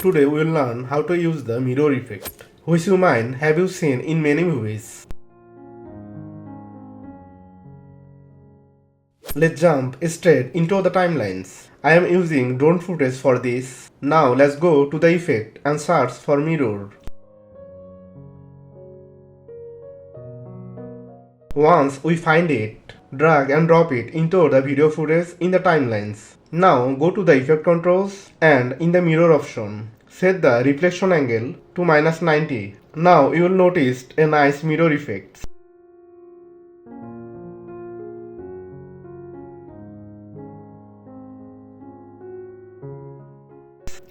Today we will learn how to use the mirror effect, which you might have seen in many movies. Let's jump straight into the timelines. I am using drone footage for this. Now let's go to the effect and search for mirror. Once we find it, drag and drop it into the video footage in the timelines. Now go to the effect controls and in the mirror option, set the reflection angle to -90. Now you will notice a nice mirror effect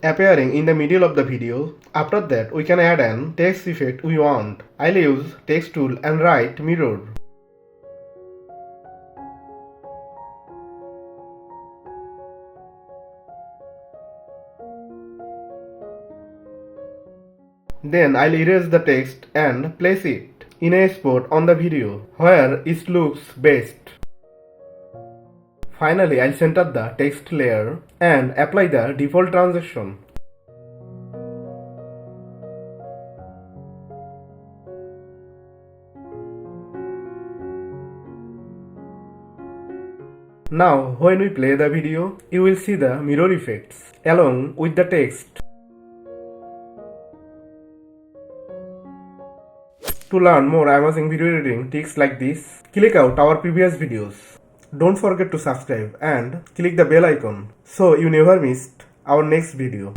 appearing in the middle of the video. After that we can add an text effect we want. I'll use text tool and write mirror. Then I'll erase the text and place it in a spot on the video where it looks best. Finally, I'll center the text layer and apply the default transition. Now, when we play the video, you will see the mirror effects along with the text. To learn more amazing video editing tricks like this, click out our previous videos. Don't forget to subscribe and click the bell icon so you never miss our next video.